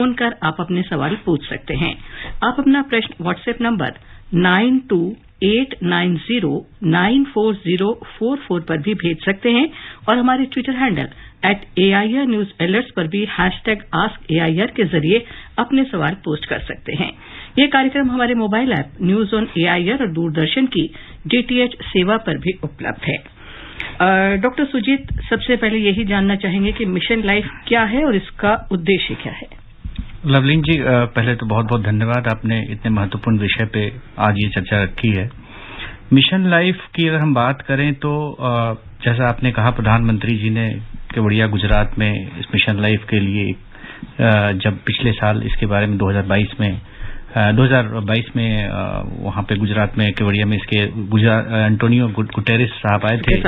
सुनकर आप अपने सवाल पूछ सकते हैं। आप अपना प्रश्न व्हाट्सएप नंबर 9289094044 पर भी भेज सकते हैं और हमारे Twitter handle @AIR News Alerts पर भी #AskAIR के जरिए अपने सवाल पोस्ट कर सकते हैं। यह कार्यक्रम हमारे mobile app news on AIR और दूरदर्शन की DTH सेवा पर भी उपलब्ध है। डॉक्टर सुजीत, सबसे पहले यही जानना चाहेंगे कि मिशन लाइफ क्या है और इसका उद्देश्य क्या है? लवलीन जी, पहले तो बहुत बहुत धन्यवाद, आपने इतने महत्वपूर्ण विषय पे आज ये चर्चा रखी है। मिशन लाइफ की अगर हम बात करें तो जैसा आपने कहा, प्रधानमंत्री जी ने केवड़िया गुजरात में इस मिशन लाइफ के लिए जब पिछले साल इसके बारे में 2022 में वहां पे गुजरात में केवड़िया में इसके एंटोनियो गुटेरेस साहब आए थे,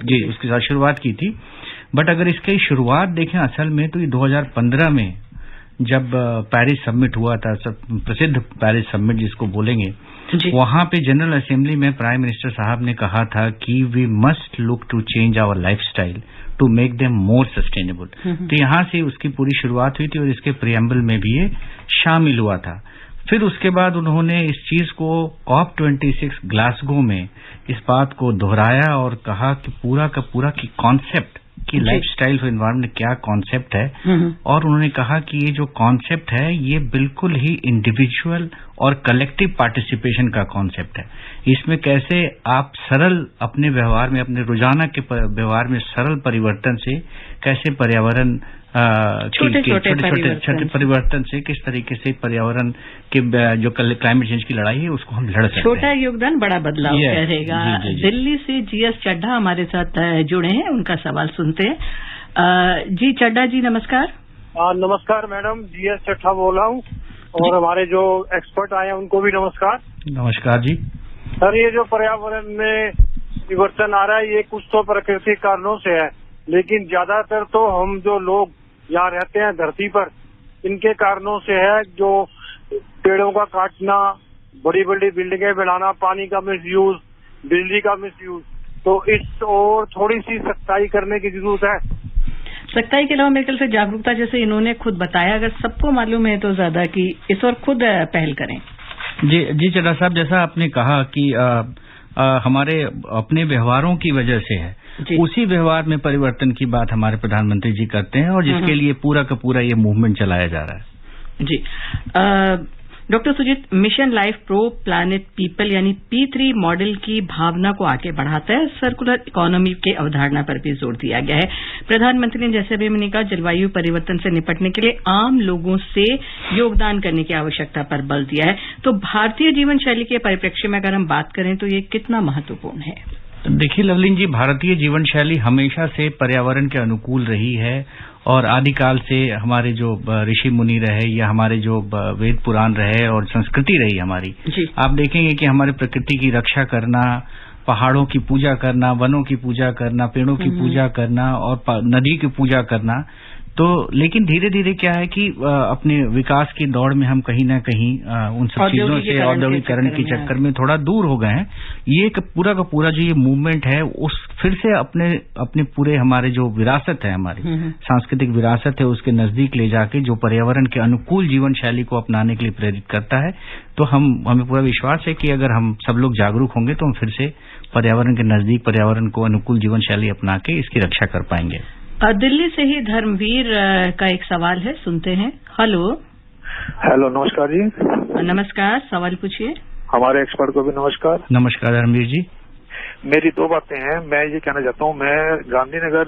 जी उसके साथ शुरुआत की थी। बट अगर इसकी शुरुआत देखें असल में तो ये 2015 में जब पेरिस समिट हुआ था, प्रसिद्ध पेरिस समिट जिसको बोलेंगे, वहां पे जनरल असेंबली में प्राइम मिनिस्टर साहब ने कहा था कि we must look to change our lifestyle to make them more sustainable. तो यहां से उसकी पूरी शुरुआत हुई थी और इसके प्रियम्बल में भी ये शामिल हुआ था। फिर उसके बाद उन्होंने इस चीज को COP26 ग्लासगो में इस बात को दोहराया और कहा कि पूरा का पूरा की कॉन्सेप्ट कि लाइफस्टाइल फॉर एनवायरमेंट क्या कॉन्सेप्ट है, और उन्होंने कहा कि ये जो कॉन्सेप्ट है ये बिल्कुल ही इंडिविजुअल और कलेक्टिव पार्टिसिपेशन का कॉन्सेप्ट है। इसमें कैसे आप सरल अपने व्यवहार में, अपने रोजाना के व्यवहार में सरल परिवर्तन से कैसे पर्यावरण छोटे परिवर्तन से किस तरीके से पर्यावरण के जो क्लाइमेट चेंज की लड़ाई है उसको हम लड़ सकते हैं। छोटा योगदान बड़ा बदलाव करेगा। दिल्ली से GS चड्ढा हमारे साथ जुड़े हैं, उनका सवाल सुनते हैं। जी चड्ढा जी, नमस्कार। नमस्कार मैडम, GS चड्ढा बोल रहा हूँ और हमारे जो एक्सपर्ट आए हैं उनको भी नमस्कार। नमस्कार जी। सर, ये जो पर्यावरण में परिवर्तन आ रहा है ये कुछ तो प्राकृतिक कारणों से है, लेकिन ज्यादातर तो हम जो लोग यहाँ रहते हैं धरती पर, इनके कारणों से है। जो पेड़ों का काटना, बड़ी बड़ी बिल्डिंगें बनाना, पानी का मिसयूज, बिजली का मिसयूज, तो इस और थोड़ी सी सख्ताई करने की जरूरत है। सख्ताई के अलावा मेरे ख्याल से जागरूकता, जैसे इन्होंने खुद बताया, अगर सबको मालूम है तो ज्यादा कि इस और खुद पहल करें। जी चड्ढा साहब, जैसा आपने कहा कि हमारे अपने व्यवहारों की वजह से है, उसी व्यवहार में परिवर्तन की बात हमारे प्रधानमंत्री जी करते हैं और जिसके लिए पूरा का पूरा ये मूवमेंट चलाया जा रहा है। जी doctor Sujit, mission life pro planet people यानी P3 मॉडल की भावना को आगे बढ़ाता है। सर्कुलर इकोनॉमी के अवधारणा पर भी जोर दिया गया है। प्रधानमंत्री ने, जैसे भी मैंने कहा, जलवायु परिवर्तन से निपटने के लिए आम लोगों से योगदान करने की आवश्यकता पर बल दिया है। तो भारतीय जीवन शैली के परिप्रेक्ष्य में अगर हम बात करें तो ये कितना महत्वपूर्ण है? देखिए लवलीन जी, भारतीय जीवन शैली हमेशा से पर्यावरण के अनुकूल रही है और आदिकाल से हमारे जो ऋषि मुनि रहे या हमारे जो वेद पुराण रहे और संस्कृति रही हमारी, आप देखेंगे कि हमारे प्रकृति की रक्षा करना, पहाड़ों की पूजा करना, वनों की पूजा करना, पेड़ों की पूजा करना और नदी की पूजा करना। तो लेकिन धीरे धीरे क्या है कि अपने विकास की दौड़ में हम कहीं ना कहीं उन सब चीजों से, औद्योगिकरण के चक्कर में थोड़ा दूर हो गए हैं। ये पूरा का पूरा जो ये मूवमेंट है उस फिर से अपने पूरे हमारे जो विरासत है, हमारी सांस्कृतिक विरासत है, उसके नजदीक ले जाके जो पर्यावरण के अनुकूल जीवन शैली को अपनाने के लिए प्रेरित करता है। तो हमें पूरा विश्वास है कि अगर हम सब लोग जागरूक होंगे तो हम फिर से पर्यावरण के नजदीक, पर्यावरण को अनुकूल जीवन शैली अपना के इसकी रक्षा कर पाएंगे। दिल्ली से ही धर्मवीर का एक सवाल है, सुनते हैं। हेलो, नमस्कार जी। नमस्कार, सवाल पूछिए। हमारे एक्सपर्ट को भी नमस्कार। नमस्कार धर्मवीर जी। मेरी दो बातें हैं। मैं ये कहना चाहता हूँ, मैं गांधीनगर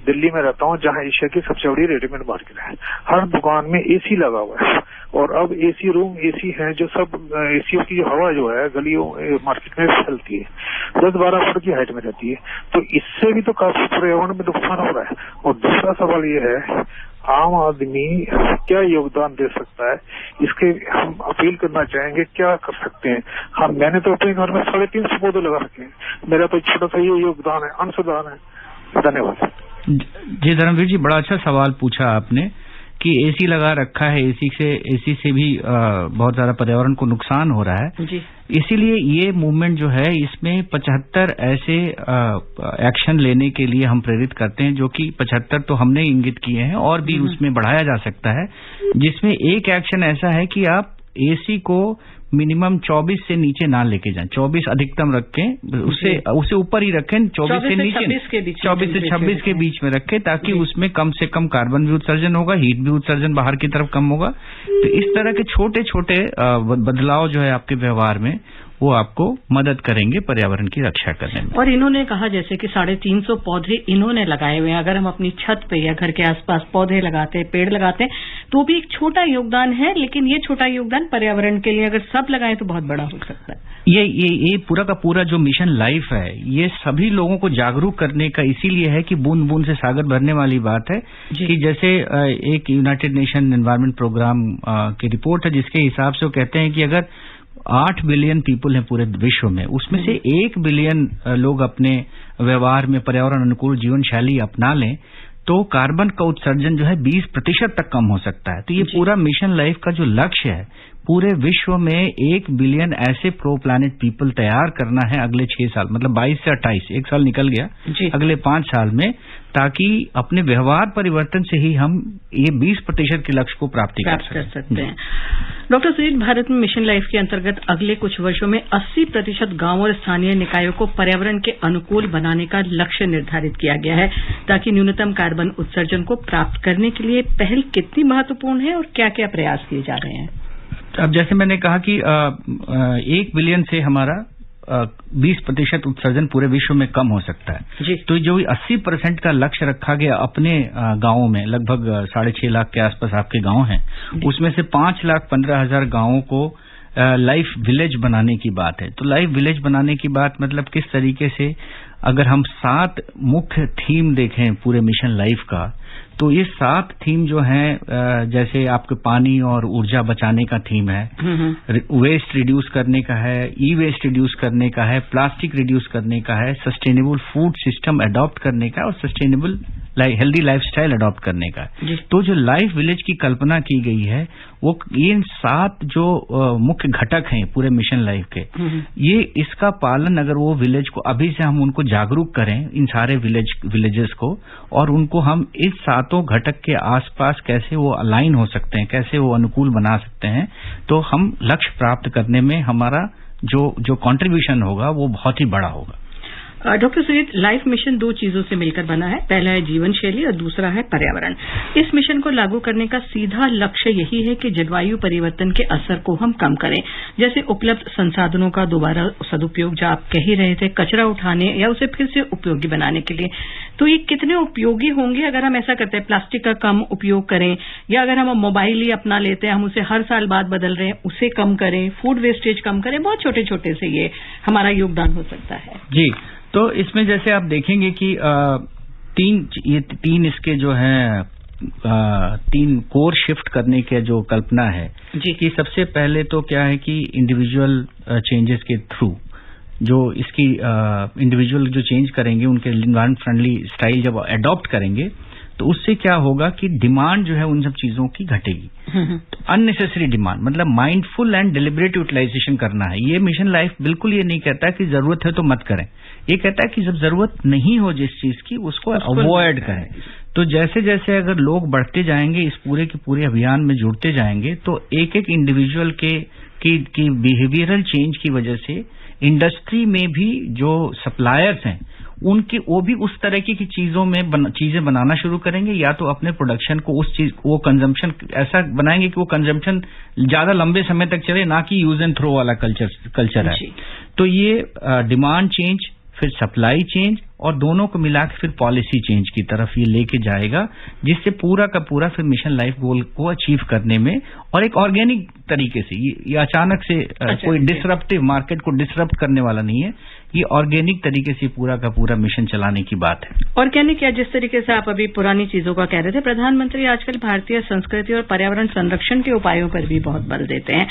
दिल्ली में रहता हूँ जहाँ एशिया की सबसे बड़ी रेडीमेड मार्केट है। हर दुकान में AC लगा हुआ है और अब AC रूम AC है, जो सब AC की जो हवा जो है गलियों मार्केट में फैलती है, 10-12 फुट की हाइट में रहती है। तो इससे भी तो काफी पर्यावरण में नुकसान हो रहा है। और दूसरा सवाल ये है, आम आदमी क्या योगदान दे सकता है, इसके हम अपील करना चाहेंगे, क्या कर सकते हैं हम? मैंने तो अपने घर में 350 पौधे लगा रखे हैं। मेरा तो छोटा सा ये योगदान है, अंशदान है। धन्यवाद। जी धर्मवीर जी, बड़ा अच्छा सवाल पूछा आपने कि एसी लगा रखा है, एसी से भी बहुत ज्यादा पर्यावरण को नुकसान हो रहा है जी। इसीलिए ये मूवमेंट जो है इसमें 75 ऐसे एक्शन लेने के लिए हम प्रेरित करते हैं, जो कि 75 तो हमने इंगित किए हैं और भी उसमें बढ़ाया जा सकता है, जिसमें एक एक्शन ऐसा है कि आप एसी को मिनिमम 24 से नीचे ना लेके जाएं, 24 अधिकतम रखें, उसे ऊपर ही रखें, 24 से नीचे 24 से 26 के बीच में रखें, ताकि उसमें कम से कम कार्बन भी उत्सर्जन होगा, हीट भी उत्सर्जन बाहर की तरफ कम होगा। तो इस तरह के छोटे छोटे बदलाव जो है आपके व्यवहार में वो आपको मदद करेंगे पर्यावरण की रक्षा करने में। और इन्होंने कहा जैसे कि 350 पौधे इन्होंने लगाए हुए हैं, अगर हम अपनी छत पे या घर के आसपास पौधे लगाते हैं, पेड़ लगाते हैं, तो भी एक छोटा योगदान है, लेकिन ये छोटा योगदान पर्यावरण के लिए अगर सब लगाएं तो बहुत बड़ा हो सकता है। ये पूरा का पूरा जो मिशन लाइफ है, ये सभी लोगों को जागरूक करने का इसीलिए है कि बूंद बूंद से सागर भरने वाली बात है कि जैसे एक यूनाइटेड नेशन एनवायरमेंट प्रोग्राम की रिपोर्ट है, जिसके हिसाब से वो कहते हैं कि अगर 8 बिलियन पीपल हैं पूरे विश्व में, उसमें से 1 बिलियन लोग अपने व्यवहार में पर्यावरण अनुकूल जीवन शैली अपना लें तो कार्बन का उत्सर्जन जो है 20% तक कम हो सकता है। तो ये पूरा मिशन लाइफ का जो लक्ष्य है, पूरे विश्व में 1 बिलियन ऐसे प्रो प्लैनेट पीपल तैयार करना है अगले 6 साल, मतलब 22 से 28, 1 साल निकल गया, अगले 5 साल में, ताकि अपने व्यवहार परिवर्तन से ही हम ये 20% के लक्ष्य को प्राप्त कर सकते हैं। डॉक्टर सुजीत, भारत में मिशन लाइफ के अंतर्गत अगले कुछ वर्षों में 80% गांव और स्थानीय निकायों को पर्यावरण के अनुकूल बनाने का लक्ष्य निर्धारित किया गया है, ताकि न्यूनतम कार्बन उत्सर्जन को प्राप्त करने के लिए पहल कितनी महत्वपूर्ण है और क्या क्या प्रयास किए जा रहे हैं? अब जैसे मैंने कहा कि 1 बिलियन से हमारा 20% उत्सर्जन पूरे विश्व में कम हो सकता है जी। तो जो 80% का लक्ष्य रखा गया अपने गांवों में, लगभग 6.5 लाख के आसपास आपके गांव हैं, उसमें से 5,15,000 गांवों को लाइफ विलेज बनाने की बात है। तो लाइफ विलेज बनाने की बात मतलब किस तरीके से, अगर हम 7 मुख्य थीम देखें पूरे मिशन लाइफ का, तो ये 7 थीम जो हैं, जैसे आपके पानी और ऊर्जा बचाने का थीम है, वेस्ट रिड्यूस करने का है, ई वेस्ट रिड्यूस करने का है, प्लास्टिक रिड्यूस करने का है, सस्टेनेबल फूड सिस्टम अडॉप्ट करने का और सस्टेनेबल हेल्दी लाइफस्टाइल अडॉप्ट करने का। तो जो लाइफ विलेज की कल्पना की गई है, वो ये 7 जो मुख्य घटक हैं पूरे मिशन लाइफ के, ये इसका पालन अगर वो विलेज को अभी से हम उनको जागरूक करें, इन सारे विलेजेस को, और उनको हम इस 7 घटक के आसपास कैसे वो अलाइन हो सकते हैं, कैसे वो अनुकूल बना सकते हैं, तो हम लक्ष्य प्राप्त करने में हमारा जो कंट्रीब्यूशन होगा वो बहुत ही बड़ा होगा। डॉक्टर सुजीत, लाइफ मिशन 2 चीजों से मिलकर बना है, पहला है जीवन शैली और दूसरा है पर्यावरण। इस मिशन को लागू करने का सीधा लक्ष्य यही है कि जलवायु परिवर्तन के असर को हम कम करें, जैसे उपलब्ध संसाधनों का दोबारा सदुपयोग, जो आप कह ही रहे थे, कचरा उठाने या उसे फिर से उपयोगी बनाने के लिए। तो ये कितने उपयोगी होंगे अगर हम ऐसा करते हैं, प्लास्टिक का कम उपयोग करें, या अगर हम मोबाइल ही अपना लेते हैं, हम उसे हर साल बाद बदल रहे हैं, उसे कम करें, फूड वेस्टेज कम करें, बहुत छोटे छोटे से ये हमारा योगदान हो सकता है जी। तो इसमें जैसे आप देखेंगे कि 3 इसके जो है 3 कोर शिफ्ट करने के जो कल्पना है जी, कि सबसे पहले तो क्या है कि इंडिविजुअल चेंजेस के थ्रू जो इसकी इंडिविजुअल जो चेंज करेंगे, उनके एनवायरमेंट फ्रेंडली स्टाइल जब अडॉप्ट करेंगे, तो उससे क्या होगा कि डिमांड जो है उन सब चीजों की घटेगी। तो अननेसेसरी डिमांड मतलब माइंडफुल एंड डिलिबरेट यूटिलाइजेशन करना है। ये मिशन लाइफ बिल्कुल ये नहीं कहता कि जरूरत है तो मत करें, ये कहता है कि जब जरूरत नहीं हो जिस चीज की उसको अवॉइड करें। तो जैसे जैसे अगर लोग बढ़ते जाएंगे, इस पूरे के पूरे अभियान में जुड़ते जाएंगे, तो एक एक इंडिविजुअल की बिहेवियरल चेंज की वजह से इंडस्ट्री में भी जो सप्लायर्स हैं उनके वो भी उस तरह की चीजों में चीजें बनाना शुरू करेंगे, या तो अपने प्रोडक्शन को उस चीज वो कंजम्पशन ऐसा बनाएंगे कि वो कंजम्पशन ज्यादा लंबे समय तक चले, ना कि यूज एंड थ्रो वाला कल्चर है। तो ये डिमांड चेंज, फिर सप्लाई चेंज और दोनों को मिला के फिर पॉलिसी चेंज की तरफ ये लेके जाएगा, जिससे पूरा का पूरा फिर मिशन लाइफ गोल को अचीव करने में, और एक ऑर्गेनिक तरीके से, ये अचानक से कोई डिसरप्टिव मार्केट को डिसरप्ट करने वाला नहीं है, ये ऑर्गेनिक तरीके से पूरा का पूरा मिशन चलाने की बात है। ऑर्गेनिक, या जिस तरीके से आप अभी पुरानी चीजों का कह रहे थे, प्रधानमंत्री आजकल भारतीय संस्कृति और पर्यावरण संरक्षण के उपायों पर भी बहुत बल देते हैं।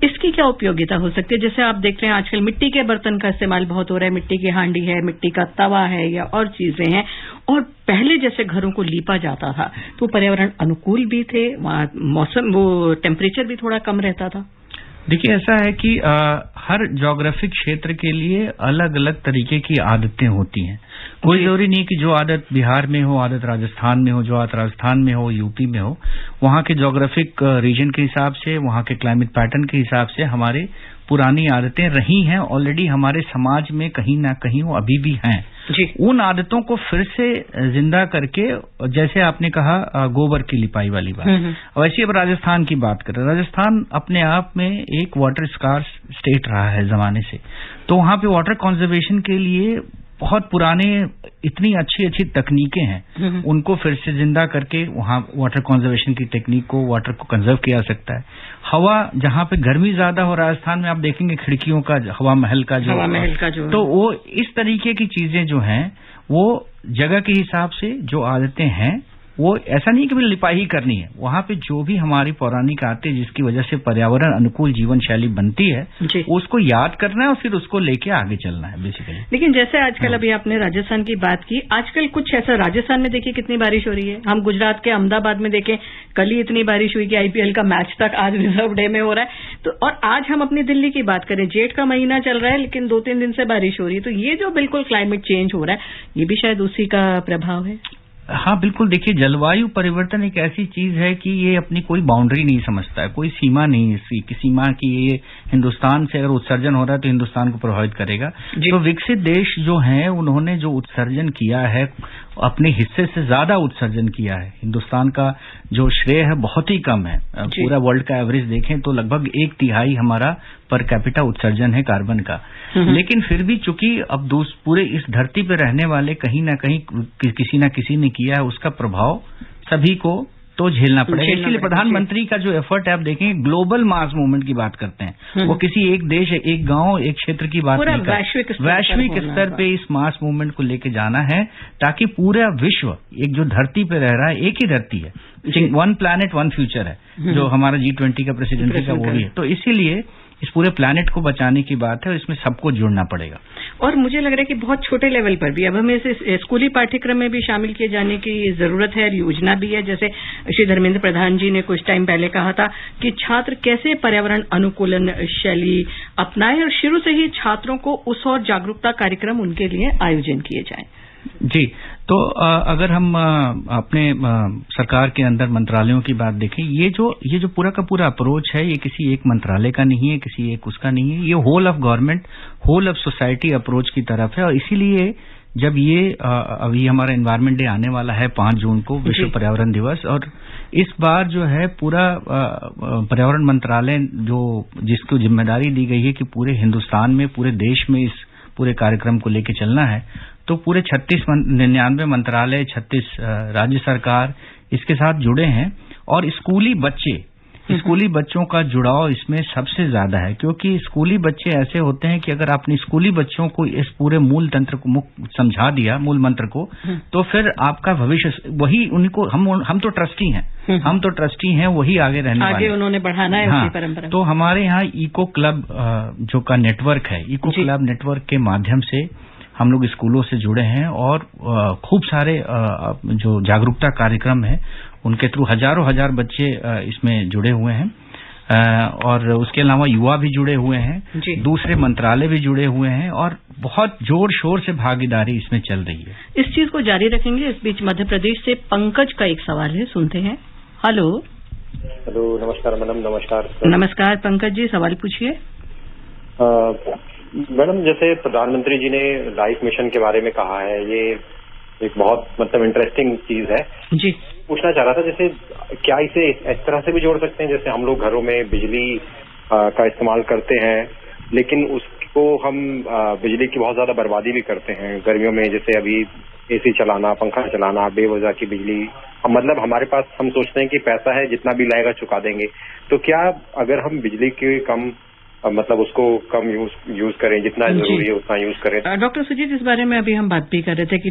इसकी क्या उपयोगिता हो सकती है? जैसे आप देख रहे हैं आजकल मिट्टी के बर्तन का इस्तेमाल बहुत हो रहा है, मिट्टी की हांडी है, मिट्टी का तवा है या और चीजें हैं, और पहले जैसे घरों को लीपा जाता था तो पर्यावरण अनुकूल भी थे, वहां मौसम वो टेम्परेचर भी थोड़ा कम रहता था। देखिए, ऐसा है कि हर ज्योग्राफिक क्षेत्र के लिए अलग अलग तरीके की आदतें होती हैं। कोई जरूरी नहीं कि जो आदत बिहार में हो, आदत राजस्थान में हो, जो आदत राजस्थान में हो, यूपी में हो। वहां के ज्योग्राफिक रीजन के हिसाब से, वहां के क्लाइमेट पैटर्न के हिसाब से हमारे पुरानी आदतें रही हैं, ऑलरेडी हमारे समाज में कहीं ना कहीं वो अभी भी हैं। उन आदतों को फिर से जिंदा करके, जैसे आपने कहा गोबर की लिपाई वाली बात, वैसे अब राजस्थान की बात करें। राजस्थान अपने आप में एक वाटर स्कार्स स्टेट रहा है जमाने से, तो वहां पे वाटर कंजर्वेशन के लिए बहुत पुराने इतनी अच्छी अच्छी तकनीकें हैं, उनको फिर से जिंदा करके वहां वाटर कंजर्वेशन की टेक्निक को, वाटर को कंजर्व किया जा सकता है। हवा, जहां पे गर्मी ज्यादा हो, राजस्थान में आप देखेंगे खिड़कियों का हवा महल का जो तो वो इस तरीके की चीजें जो हैं वो जगह के हिसाब से जो आदतें हैं, वो ऐसा नहीं कि लिपाई ही करनी है। वहां पे जो भी हमारी पौराणिक आदतें जिसकी वजह से पर्यावरण अनुकूल जीवन शैली बनती है, उसको याद करना है और फिर उसको लेके आगे चलना है बेसिकली। लेकिन जैसे आजकल अभी आपने राजस्थान की बात की, आजकल कुछ ऐसा राजस्थान में देखिए कितनी बारिश हो रही है, हम गुजरात के अहमदाबाद में देखें कल ही इतनी बारिश हुई कि आईपीएल का मैच तक आज रिजर्व डे में हो रहा है। तो और आज हम अपनी दिल्ली की बात करें, जेठ का महीना चल रहा है लेकिन 2-3 दिन से बारिश हो रही है। तो ये जो बिल्कुल क्लाइमेट चेंज हो रहा है, ये भी शायद उसी का प्रभाव है। हाँ, बिल्कुल। देखिए, जलवायु परिवर्तन एक ऐसी चीज है कि ये अपनी कोई बाउंड्री नहीं समझता है, कोई सीमा नहीं है इसकी, कि सीमा की ये हिंदुस्तान से अगर उत्सर्जन हो रहा है तो हिंदुस्तान को प्रभावित करेगा। तो विकसित देश जो हैं, उन्होंने जो उत्सर्जन किया है, अपने हिस्से से ज्यादा उत्सर्जन किया है। हिंदुस्तान का जो श्रेय है बहुत ही कम है। पूरा वर्ल्ड का एवरेज देखें तो लगभग 1/3 हमारा पर कैपिटा उत्सर्जन है कार्बन का। लेकिन फिर भी चूंकि अब पूरे इस धरती पे रहने वाले कहीं ना कहीं किसी ना किसी ने किया है, उसका प्रभाव सभी को तो झेलना पड़ेगा। इसलिए प्रधानमंत्री का जो एफर्ट है, आप देखेंगे ग्लोबल मास मूवमेंट की बात करते हैं, वो किसी एक देश, एक गांव, एक क्षेत्र की बात नहीं करते, वैश्विक स्तर पे इस मास मूवमेंट को लेके जाना है, ताकि पूरा विश्व, एक जो धरती पे रह रहा है, एक ही धरती है, वन प्लैनेट वन फ्यूचर है, जो हमारा G20 का प्रेसिडेंसी का वो भी है। तो इसीलिए इस पूरे प्लैनेट को बचाने की बात है और इसमें सबको जुड़ना पड़ेगा। और मुझे लग रहा है कि बहुत छोटे लेवल पर भी अब हमें इसे स्कूली पाठ्यक्रम में भी शामिल किए जाने की जरूरत है, योजना भी है। जैसे श्री धर्मेंद्र प्रधान जी ने कुछ टाइम पहले कहा था कि छात्र कैसे पर्यावरण अनुकूलन शैली अपनाएं, और शुरू से ही छात्रों को उस और जागरूकता कार्यक्रम उनके लिए आयोजन किए जाएं। जी, तो अगर हम अपने सरकार के अंदर मंत्रालयों की बात देखें, ये जो पूरा का पूरा अप्रोच है, ये किसी एक मंत्रालय का नहीं है, किसी एक उसका नहीं है, ये whole of government, whole of society approach की तरफ है। और इसीलिए जब ये अभी हमारा एनवायरमेंट डे आने वाला है 5 जून को, विश्व पर्यावरण दिवस, और इस बार जो है पूरा पर्यावरण मंत्रालय जिसको जिम्मेदारी दी गई है कि पूरे हिंदुस्तान में, पूरे देश में इस पूरे कार्यक्रम को लेके चलना है, तो पूरे 99 मंत्रालय, 36 राज्य सरकार इसके साथ जुड़े हैं। और स्कूली बच्चों का जुड़ाव इसमें सबसे ज्यादा है, क्योंकि स्कूली बच्चे ऐसे होते हैं कि अगर आपने स्कूली बच्चों को इस पूरे मूल तंत्र को समझा दिया, मूल मंत्र को, तो फिर आपका भविष्य वही, उनको हम तो ट्रस्टी हैं, वही आगे रहने वाले, आगे उन्होंने बढ़ाना है उसी परंपरा। तो हमारे यहाँ इको क्लब जो का नेटवर्क है, इको क्लब नेटवर्क के माध्यम से हम लोग स्कूलों से जुड़े हैं, और खूब सारे जो जागरूकता कार्यक्रम है उनके थ्रू हजार बच्चे इसमें जुड़े हुए हैं। और उसके अलावा युवा भी जुड़े हुए हैं, दूसरे मंत्रालय भी जुड़े हुए हैं, और बहुत जोर शोर से भागीदारी इसमें चल रही है। इस चीज को जारी रखेंगे। इस बीच मध्य प्रदेश से पंकज का एक सवाल है, सुनते हैं। हेलो, नमस्कार मैडम। नमस्कार पंकज जी, सवाल पूछिए। मैडम, जैसे प्रधानमंत्री जी ने लाइफ मिशन के बारे में कहा है, ये एक बहुत इंटरेस्टिंग चीज है जी। पूछना चाह रहा था, जैसे क्या इसे इस तरह से भी जोड़ सकते हैं, जैसे हम लोग घरों में बिजली का इस्तेमाल करते हैं, लेकिन उसको हम बिजली की बहुत ज्यादा बर्बादी भी करते हैं गर्मियों में, जैसे अभी एसी चलाना, पंखा चलाना, बेवजह की बिजली, मतलब हमारे पास हम सोचते हैं कि पैसा है, जितना बिल आएगा चुका देंगे। तो क्या अगर हम बिजली के कम उसको कम यूज करें, जितना जरूरी है उतना यूज करें? डॉक्टर सुजीत, इस बारे में अभी हम बात भी कर रहे थे कि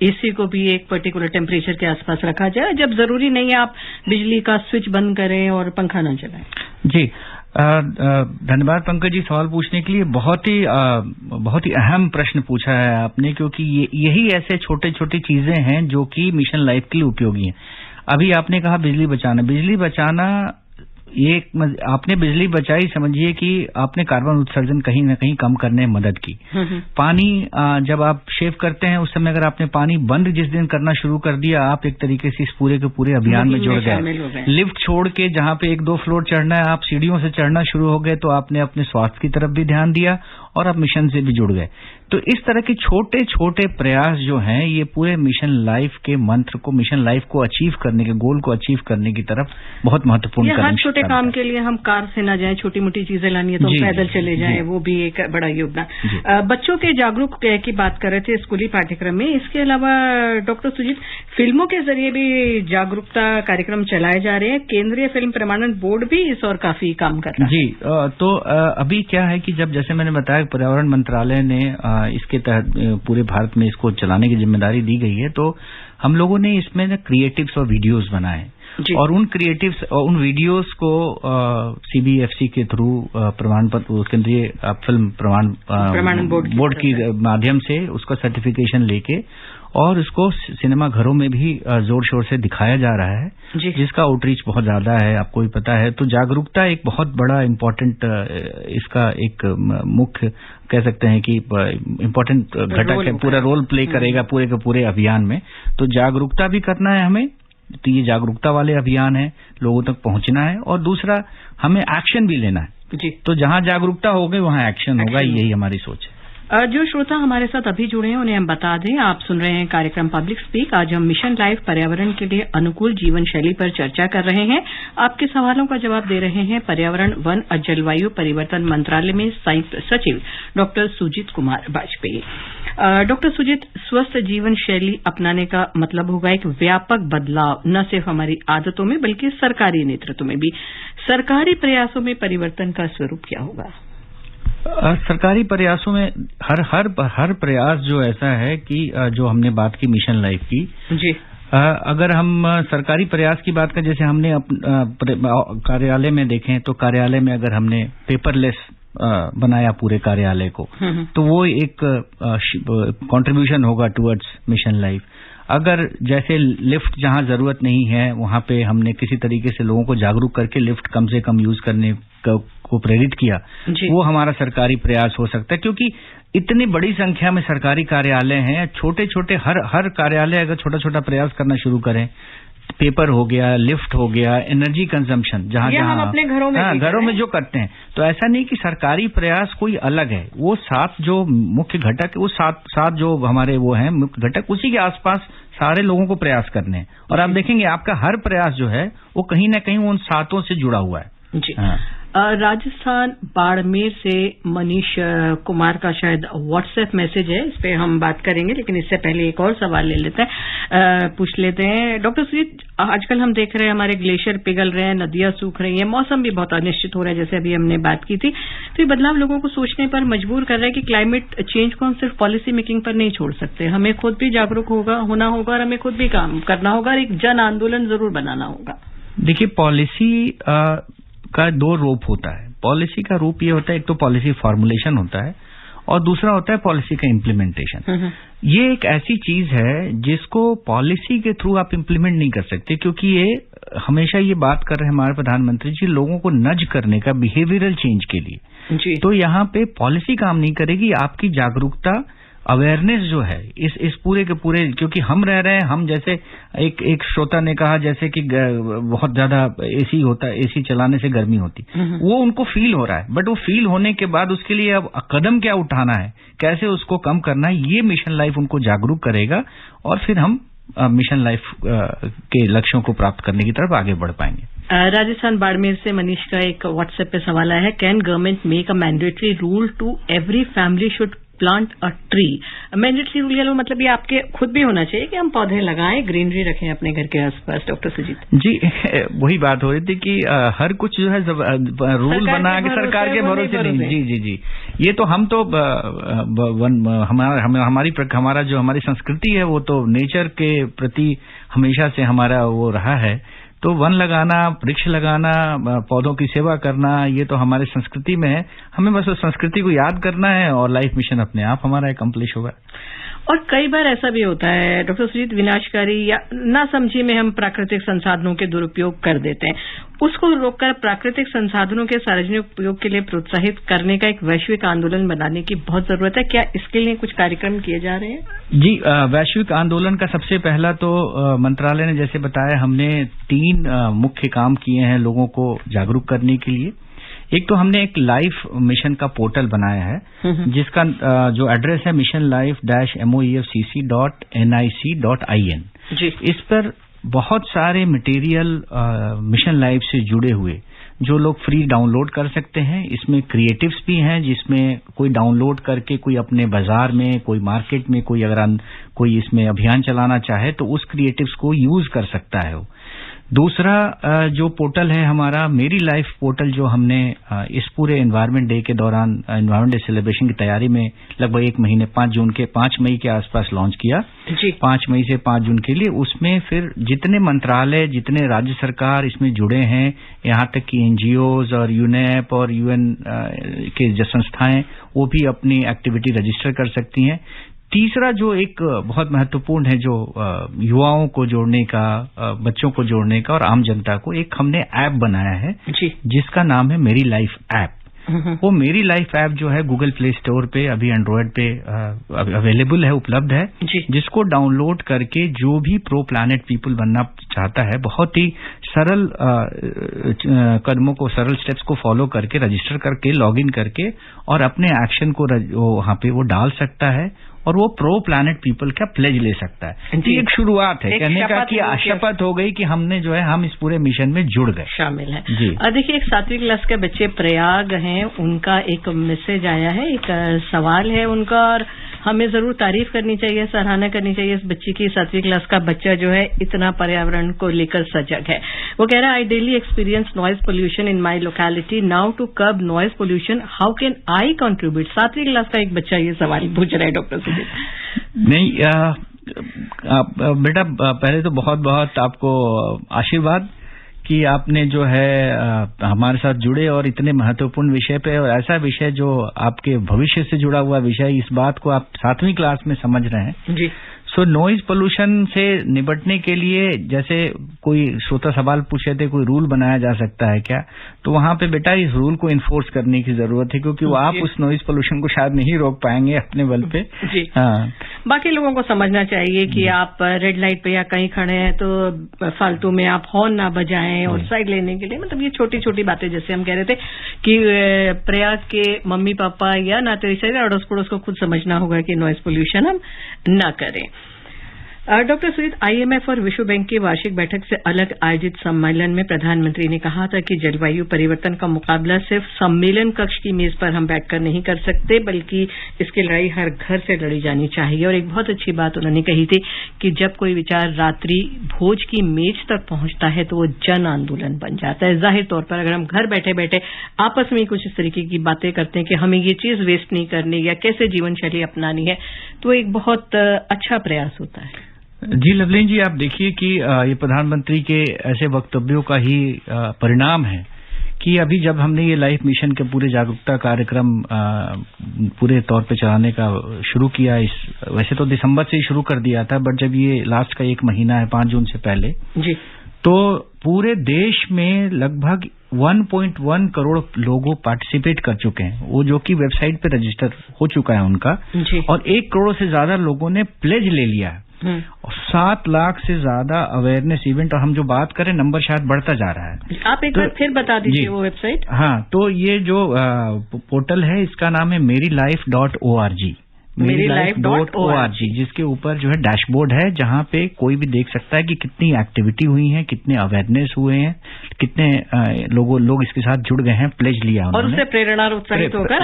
एसी को भी एक पर्टिकुलर टेम्परेचर के आसपास रखा जाए, जब जरूरी नहीं है आप बिजली का स्विच बंद करें और पंखा न चलाएं। जी, धन्यवाद पंकज जी सवाल पूछने के लिए। बहुत ही अहम प्रश्न पूछा है आपने, क्योंकि यही ऐसे छोटे छोटी चीजें हैं जो कि मिशन लाइफ के लिए उपयोगी हैं। अभी आपने कहा बिजली बचाना आपने बिजली बचाई, समझिए कि आपने कार्बन उत्सर्जन कहीं ना कहीं कम करने में मदद की। पानी जब आप शेव करते हैं उस समय अगर आपने पानी बंद जिस दिन करना शुरू कर दिया, आप एक तरीके से इस पूरे के पूरे अभियान में जुड़ गए। लिफ्ट छोड़ के जहां पे 1-2 फ्लोर चढ़ना है आप सीढ़ियों से चढ़ना शुरू हो गए, तो आपने अपने स्वास्थ्य की तरफ भी ध्यान दिया और आप मिशन से भी जुड़ गए। तो इस तरह के छोटे छोटे प्रयास जो हैं ये पूरे मिशन लाइफ के मंत्र को, मिशन लाइफ को अचीव करने के, गोल को अचीव करने की तरफ बहुत महत्वपूर्ण कदम। हर छोटे काम के लिए हम कार से ना जाएं, छोटी मोटी चीजें लानी है तो हम पैदल चले जाएं, वो भी एक बड़ा योगदान। बच्चों के जागरूक की बात कर रहे थे स्कूली पाठ्यक्रम में। इसके अलावा डॉक्टर सुजीत, फिल्मों के जरिए भी जागरूकता कार्यक्रम चलाए जा रहे हैं। केंद्रीय फिल्म प्रमाणन बोर्ड भी इस और काफी काम कर रहा है। जी, तो अभी क्या है कि जैसे मैंने बताया पर्यावरण मंत्रालय ने इसके तहत पूरे भारत में इसको चलाने की जिम्मेदारी दी गई है, तो हम लोगों ने इसमें क्रिएटिव्स और वीडियोस बनाए और उन क्रिएटिव्स और उन वीडियोस को सीबीएफसी के थ्रू प्रमाण पत्र, केंद्रीय फिल्म प्रमाण बोर्ड के माध्यम से उसका सर्टिफिकेशन लेके और उसको सिनेमा घरों में भी जोर शोर से दिखाया जा रहा है, जिसका आउटरीच बहुत ज्यादा है, आपको भी पता है। तो जागरूकता एक बहुत बड़ा इम्पोर्टेंट, इसका एक मुख्य कह सकते हैं कि इम्पोर्टेंट घटक है, पूरा रोल प्ले करेगा पूरे के पूरे अभियान में। तो जागरूकता भी करना है हमें, तो ये जागरूकता वाले अभियान है, लोगों तक पहुंचना है, और दूसरा हमें एक्शन भी लेना है जी। तो जहां जागरूकता होगी वहां एक्शन होगा, यही हमारी सोच है। जो श्रोता हमारे साथ अभी जुड़े हैं उन्हें हम बता दें, आप सुन रहे हैं कार्यक्रम पब्लिक स्पीक। आज हम मिशन लाइफ पर्यावरण के लिए अनुकूल जीवन शैली पर चर्चा कर रहे हैं। आपके सवालों का जवाब दे रहे हैं पर्यावरण, वन और जलवायु परिवर्तन मंत्रालय में संयुक्त सचिव डॉक्टर सुजीत कुमार वाजपेयी। डॉक्टर सुजीत, स्वस्थ जीवन शैली अपनाने का मतलब होगा एक व्यापक बदलाव, न सिर्फ हमारी आदतों में बल्कि सरकारी नेतृत्व में भी। सरकारी प्रयासों में परिवर्तन का स्वरूप क्या होगा? सरकारी प्रयासों में हर प्रयास जो ऐसा है कि जो हमने बात की मिशन लाइफ की जी, अगर हम सरकारी प्रयास की बात करें, जैसे हमने कार्यालय में देखें तो कार्यालय में अगर हमने पेपरलेस बनाया पूरे कार्यालय को, तो वो एक कंट्रीब्यूशन होगा टुवर्ड्स मिशन लाइफ। अगर जैसे लिफ्ट जहां जरूरत नहीं है वहां पे हमने किसी तरीके से लोगों को जागरूक करके लिफ्ट कम से कम यूज करने को प्रेरित किया, वो हमारा सरकारी प्रयास हो सकता है। क्योंकि इतनी बड़ी संख्या में सरकारी कार्यालय हैं, छोटे छोटे हर कार्यालय अगर छोटा छोटा प्रयास करना शुरू करें, पेपर हो गया, लिफ्ट हो गया, एनर्जी कंजम्पशन जहां हम अपने घरों में जो करते हैं, तो ऐसा नहीं कि सरकारी प्रयास कोई अलग है। वो 7 जो मुख्य घटक है, वो 7 जो हमारे वो हैं मुख्य घटक, उसी के आसपास सारे लोगों को प्रयास करने हैं। और आप देखेंगे आपका हर प्रयास जो है वो कहीं ना कहीं उन 7 से जुड़ा हुआ है जी। राजस्थान बाड़मेर से मनीष कुमार का शायद व्हाट्सएप मैसेज है, इस पे हम बात करेंगे, लेकिन इससे पहले एक और सवाल ले लेते हैं, पूछ लेते हैं। डॉक्टर सुजीत, आजकल हम देख रहे हैं हमारे ग्लेशियर पिघल रहे हैं, नदियां सूख रही हैं, मौसम भी बहुत अनिश्चित हो रहा है, जैसे अभी हमने बात की थी। तो ये बदलाव लोगों को सोचने पर मजबूर कर रहा है कि क्लाइमेट चेंज को हम सिर्फ पॉलिसी मेकिंग पर नहीं छोड़ सकते, हमें खुद भी जागरूक होना होगा और हमें खुद भी काम करना होगा और एक जन आंदोलन जरूर बनाना होगा। देखिए, पॉलिसी का 2 रूप होता है। पॉलिसी का रूप ये होता है, एक तो पॉलिसी फॉर्मुलेशन होता है और दूसरा होता है पॉलिसी का इम्प्लीमेंटेशन। ये एक ऐसी चीज है जिसको पॉलिसी के थ्रू आप इम्प्लीमेंट नहीं कर सकते, क्योंकि ये हमेशा ये बात कर रहे हैं हमारे प्रधानमंत्री जी, लोगों को नज करने का बिहेवियरल चेंज के लिए जी। तो यहाँ पे पॉलिसी काम नहीं करेगी, आपकी जागरूकता, अवेयरनेस जो है इस पूरे के पूरे, क्योंकि हम रह रहे हैं, हम जैसे एक श्रोता ने कहा जैसे कि बहुत ज्यादा एसी होता है, एसी चलाने से गर्मी होती, वो उनको फील हो रहा है, बट वो फील होने के बाद उसके लिए अब कदम क्या उठाना है, कैसे उसको कम करना है, ये मिशन लाइफ उनको जागरूक करेगा और फिर हम मिशन लाइफ के लक्ष्यों को प्राप्त करने की तरफ आगे बढ़ पाएंगे। राजस्थान बाड़मेर से मनीष का एक व्हाट्सएप पे सवाल आया है, can government make a mandatory rule to every family should plant a tree? Mandatory rule या मतलब ये आपके खुद भी होना चाहिए कि हम पौधे लगाएं, ग्रीनरी रखें अपने घर के आसपास? डॉक्टर सुजीत जी, वही बात हो रही थी कि हर कुछ जो है रूल बना के सरकार के भरोसे नहीं। जी, ये तो हम तो हमारा जो हमारी संस्कृति है वो तो नेचर के प्रति हमेशा से हमारा वो रहा है, तो वन लगाना, वृक्ष लगाना, पौधों की सेवा करना, ये तो हमारे संस्कृति में है। हमें बस उस संस्कृति को याद करना है और लाइफ मिशन अपने आप हमारा अकम्प्लिश होगा। और कई बार ऐसा भी होता है डॉक्टर सुजीत, विनाशकारी या नासमझी में हम प्राकृतिक संसाधनों के दुरुपयोग कर देते हैं। उसको रोककर प्राकृतिक संसाधनों के सार्वजनिक उपयोग के लिए प्रोत्साहित करने का एक वैश्विक आंदोलन बनाने की बहुत जरूरत है। क्या इसके लिए कुछ कार्यक्रम किए जा रहे हैं? जी, वैश्विक आंदोलन का सबसे पहला तो मंत्रालय ने जैसे बताया, हमने 3 मुख्य काम किए हैं लोगों को जागरूक करने के लिए। एक तो हमने एक लाइफ मिशन का पोर्टल बनाया है, जिसका जो एड्रेस है mission-moefcc.nic.in। इस पर बहुत सारे मटेरियल मिशन लाइफ से जुड़े हुए जो लोग फ्री डाउनलोड कर सकते हैं। इसमें क्रिएटिव्स भी हैं, जिसमें कोई डाउनलोड करके कोई अपने बाजार में, कोई मार्केट में, कोई अगर कोई इसमें अभियान चलाना चाहे तो उस क्रिएटिव्स को यूज कर सकता है वो। दूसरा जो पोर्टल है हमारा मेरी लाइफ पोर्टल, जो हमने इस पूरे एनवायरनमेंट डे के दौरान, एनवायरनमेंट डे सेलिब्रेशन की तैयारी में लगभग 1 महीने 5 मई के आसपास लॉन्च किया जी। 5 मई से 5 जून के लिए। उसमें फिर जितने मंत्रालय, जितने राज्य सरकार इसमें जुड़े हैं, यहाँ तक कि एनजीओज और यूनेप और यूएन के जो संस्थाएं, वो भी अपनी एक्टिविटी रजिस्टर कर सकती हैं। तीसरा जो एक बहुत महत्वपूर्ण है, जो युवाओं को जोड़ने का, बच्चों को जोड़ने का और आम जनता को, एक हमने ऐप बनाया है जी, जिसका नाम है मेरी लाइफ ऐप। वो मेरी लाइफ ऐप जो है गूगल प्ले स्टोर पे, अभी एंड्रॉयड पे अवेलेबल है, उपलब्ध है, जिसको डाउनलोड करके जो भी प्रो प्लैनेट पीपल बनना चाहता है, बहुत ही सरल कदमों को, सरल स्टेप्स को फॉलो करके, रजिस्टर करके, लॉगिन करके और अपने एक्शन को वहां पे वो डाल सकता है और वो प्रो प्लैनेट पीपल का प्लेज ले सकता है। एक शुरुआत है कहने का कि शपथ हो गई कि हमने जो है हम इस पूरे मिशन में जुड़ गए, शामिल है जी। और देखिए, एक 7वीं क्लास के बच्चे प्रयाग हैं, उनका एक मैसेज आया है, एक सवाल है उनका, और हमें जरूर तारीफ करनी चाहिए, सराहना करनी चाहिए इस बच्ची की। 7वीं क्लास का बच्चा जो है इतना पर्यावरण को लेकर सजग है। वो कह रहा है, I daily experience noise pollution in my locality, now to curb noise pollution, how can I contribute. 7वीं क्लास का एक बच्चा ये सवाल पूछ रहा है डॉक्टर सुजीत। नहीं बेटा, पहले तो बहुत बहुत आपको आशीर्वाद कि आपने जो है हमारे साथ जुड़े और इतने महत्वपूर्ण विषय पे, और ऐसा विषय जो आपके भविष्य से जुड़ा हुआ विषय, इस बात को आप 7वीं क्लास में समझ रहे हैं जी। सो नॉइज पोल्यूशन से निपटने के लिए, जैसे कोई श्रोता सवाल पूछे थे, कोई रूल बनाया जा सकता है क्या, तो वहां पे बेटा इस रूल को इन्फोर्स करने की जरूरत है, क्योंकि वो आप उस नॉइज पोल्यूशन को शायद नहीं रोक पाएंगे अपने बल पे जी। हाँ, बाकी लोगों को समझना चाहिए कि आप रेड लाइट पे या कहीं खड़े हैं तो फालतू में आप हॉर्न ना बजाएं, और साइड लेने के लिए, मतलब ये छोटी छोटी बातें, जैसे हम कह रहे थे कि प्रयाग के मम्मी पापा या नाते रिश्तेदार, अड़ोस पड़ोस को खुद समझना होगा कि नॉइज पोल्यूशन हम न करें। डॉक्टर सुजीत, आईएमएफ और विश्व बैंक की वार्षिक बैठक से अलग आयोजित सम्मेलन में प्रधानमंत्री ने कहा था कि जलवायु परिवर्तन का मुकाबला सिर्फ सम्मेलन कक्ष की मेज पर हम बैठकर नहीं कर सकते, बल्कि इसकी लड़ाई हर घर से लड़ी जानी चाहिए। और एक बहुत अच्छी बात उन्होंने कही थी कि जब कोई विचार रात्रि भोज की मेज तक पहुंचता है तो वो जन आंदोलन बन जाता है। जाहिर तौर पर अगर हम घर बैठे बैठे आपस में कुछ इस तरीके की बातें करते हैं कि हमें ये चीज वेस्ट नहीं करनी या कैसे जीवन शैली अपनानी है, तो एक बहुत अच्छा प्रयास होता है। जी लवलीन जी, आप देखिए कि ये प्रधानमंत्री के ऐसे वक्तव्यों का ही परिणाम है कि अभी जब हमने ये लाइफ मिशन के पूरे जागरूकता कार्यक्रम पूरे तौर पे चलाने का शुरू किया, वैसे तो दिसंबर से ही शुरू कर दिया था, बट जब ये लास्ट का 1 महीना है 5 जून से पहले जी, तो पूरे देश में लगभग 1.1 करोड़ लोगों पार्टिसिपेट कर चुके हैं, वो जो कि वेबसाइट पे रजिस्टर हो चुका है उनका जी। और 1 करोड़ से ज्यादा लोगों ने प्लेज ले लिया है और 7 लाख से ज्यादा अवेयरनेस इवेंट, और हम जो बात करें नंबर शायद बढ़ता जा रहा है। आप एक बार फिर बता दीजिए वो वेबसाइट। हाँ, तो ये जो पोर्टल है इसका नाम है मेरीलाइफ.org, मेरीलाइफ.org, जिसके ऊपर जो है डैशबोर्ड है, जहां पे कोई भी देख सकता है कि कितनी एक्टिविटी हुई है, कितने अवेयरनेस हुए हैं, कितने लोग इसके साथ जुड़ गए हैं, प्लेज लिया और उससे प्रेरणा उत्साहित होकर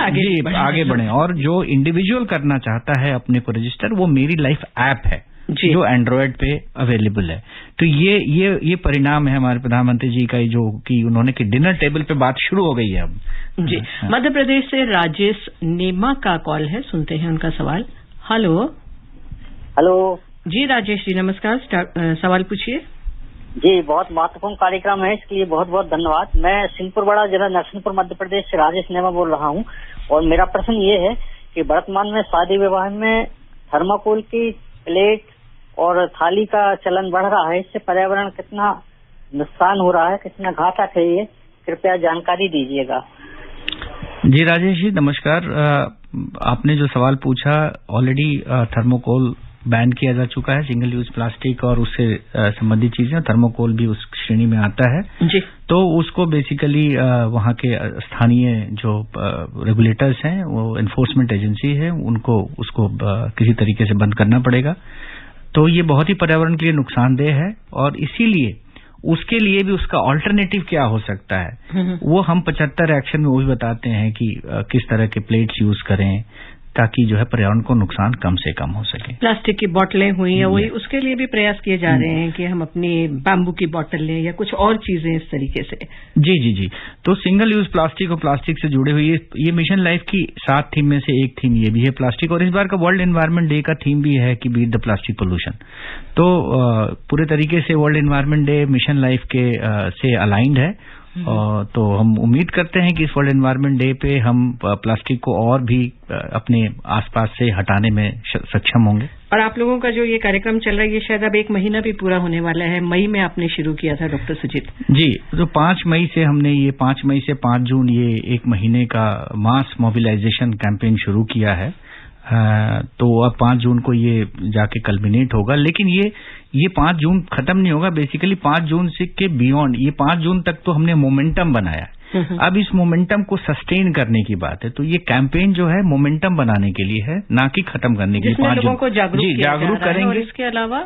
आगे बढ़े। और जो इंडिविजुअल करना चाहता है अपने को रजिस्टर, वो मेरी लाइफ ऐप है जो एंड्रॉयड पे अवेलेबल है। तो ये परिणाम है हमारे प्रधानमंत्री जी का, जो कि उन्होंने कि डिनर टेबल पे बात शुरू हो गई है अब जी। हाँ। मध्य प्रदेश से राजेश नेमा का कॉल है, सुनते हैं उनका सवाल। हेलो हेलो जी राजेश जी, नमस्कार, सवाल पूछिए। जी, बहुत महत्वपूर्ण कार्यक्रम है, इसके लिए बहुत बहुत धन्यवाद। मैं सिंहपुरबड़ा जिला नरसिंहपुर मध्य प्रदेश से राजेश नेमा बोल रहा हूँ और मेरा प्रश्न ये है कि वर्तमान में शादी विवाह में थर्माकोल की प्लेट और थाली का चलन बढ़ रहा है, इससे पर्यावरण कितना नुकसान हो रहा है, कितना घातक है, ये कृपया जानकारी दीजिएगा। जी राजेश जी नमस्कार। आपने जो सवाल पूछा, ऑलरेडी थर्मोकोल बैन किया जा चुका है, सिंगल यूज प्लास्टिक और उससे संबंधित चीजें, थर्मोकोल भी उस श्रेणी में आता है जी। तो उसको बेसिकली वहाँ के स्थानीय जो रेगुलेटर्स हैं, वो एनफोर्समेंट एजेंसी है, उनको उसको किसी तरीके से बंद करना पड़ेगा। तो ये बहुत ही पर्यावरण के लिए नुकसानदेह है और इसीलिए उसके लिए भी उसका ऑल्टरनेटिव क्या हो सकता है, वो हम 75 एक्शन में वो भी बताते हैं कि किस तरह के प्लेट्स यूज करें ताकि जो है पर्यावरण को नुकसान कम से कम हो सके। प्लास्टिक की बोतलें हुई या वही, उसके लिए भी प्रयास किए जा रहे हैं कि हम अपनी बैम्बू की बोतल लें या कुछ और चीजें इस तरीके से। जी जी जी। तो सिंगल यूज प्लास्टिक और प्लास्टिक से जुड़े हुए ये मिशन लाइफ की 7 थीम में से एक थीम ये भी है प्लास्टिक, और इस बार का वर्ल्ड एनवायरनमेंट डे का थीम भी है कि बीट द प्लास्टिक पोल्यूशन। तो पूरे तरीके से world environment day mission life के से अलाइंड है। तो हम उम्मीद करते हैं कि इस वर्ल्ड एनवायरनमेंट डे पे हम प्लास्टिक को और भी अपने आसपास से हटाने में सक्षम होंगे। और आप लोगों का जो ये कार्यक्रम चल रहा है, ये शायद अब 1 महीना भी पूरा होने वाला है। मई में आपने शुरू किया था डॉक्टर सुजीत जी। तो 5 मई से हमने ये 5 मई से 5 जून ये 1 महीने का मास मोबिलाइजेशन कैंपेन शुरू किया है। तो अब 5 जून को ये जाके कल्मिनेट होगा, लेकिन ये 5 जून खत्म नहीं होगा। बेसिकली 5 जून से के बियॉन्ड ये 5 जून तक तो हमने मोमेंटम बनाया, अब इस मोमेंटम को सस्टेन करने की बात है। तो ये कैंपेन जो है मोमेंटम बनाने के लिए है, ना कि खत्म करने के लिए। 5 लोगों को जागरूक करेंगे। और इसके अलावा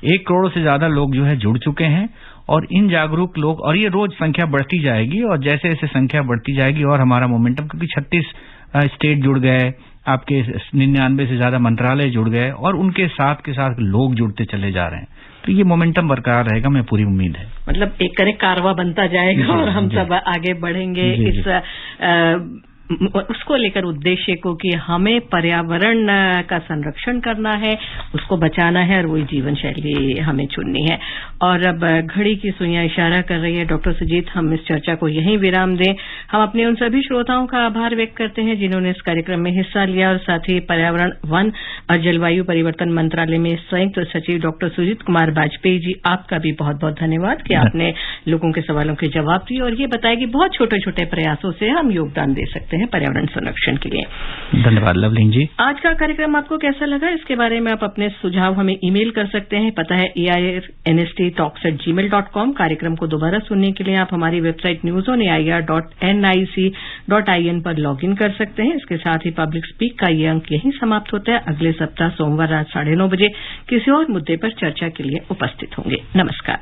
1 करोड़ से ज्यादा लोग जो है जुड़ चुके हैं और इन जागरूक लोग, और ये रोज संख्या बढ़ती जाएगी और जैसे जैसे संख्या बढ़ती जाएगी और हमारा मोमेंटम, क्योंकि 36 स्टेट जुड़ गए, आपके 99 से ज्यादा मंत्रालय जुड़ गए और उनके साथ के साथ लोग जुड़ते चले जा रहे हैं, तो ये मोमेंटम बरकरार रहेगा, मैं पूरी उम्मीद है। मतलब एक करे कारवा बनता जाएगा और हम सब आगे बढ़ेंगे इस उसको लेकर उद्देश्य को कि हमें पर्यावरण का संरक्षण करना है, उसको बचाना है और वही जीवन शैली हमें चुननी है। और अब घड़ी की सुइयां इशारा कर रही है। डॉक्टर सुजीत, हम इस चर्चा को यहीं विराम दें। हम अपने उन सभी श्रोताओं का आभार व्यक्त करते हैं जिन्होंने इस कार्यक्रम में हिस्सा लिया और साथ ही पर्यावरण, वन और जलवायु परिवर्तन मंत्रालय में संयुक्त सचिव डॉक्टर सुजीत कुमार वाजपेयी जी, आपका भी बहुत बहुत धन्यवाद कि आपने लोगों के सवालों के जवाब दिए और ये बताया कि बहुत छोटे छोटे प्रयासों से हम योगदान दे सकते हैं पर्यावरण संरक्षण के लिए। धन्यवाद लवलीन जी। आज का कार्यक्रम आपको कैसा लगा, इसके बारे में आप अपने सुझाव हमें ईमेल कर सकते हैं। पता है airnsttalks@gmail.com। कार्यक्रम को दोबारा सुनने के लिए आप हमारी वेबसाइट newsonair.nic.in पर लॉगिन कर सकते हैं। इसके साथ ही पब्लिक स्पीक का ये अंक यहीं समाप्त होता है। अगले सप्ताह सोमवार रात 9:30 बजे किसी और मुद्दे पर चर्चा के लिए उपस्थित होंगे। नमस्कार।